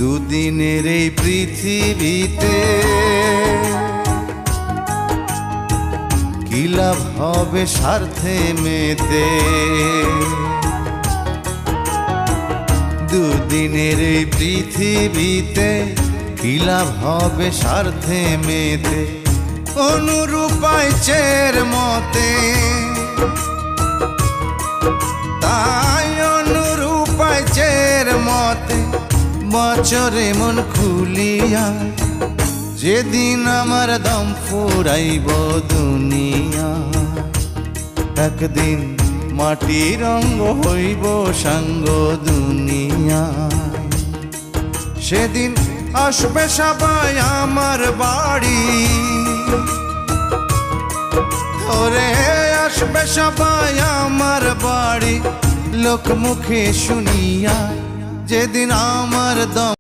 দুদিনের এই পৃথিবীতে কি লাভ হবে স্বার্থে মেতে। দুদিনের এই পৃথিবীতে কি লাভ হবে স্বার্থে মেতে। অনুরূপায় চের মতে তাই অনুরূপায় চের মতে বছরে মন খুলিয়া যেদিন আমার দম ফুরাইব দুনিয়া। একদিন মাটির রঙ্গ হইব সাঙ্গ দুনিয়া। সেদিন আসবে সবাই আমার বাড়ি, ওরে আসবে সবাই আমার বাড়ি। লোক মুখে শুনিয়া যেদিন আমার দম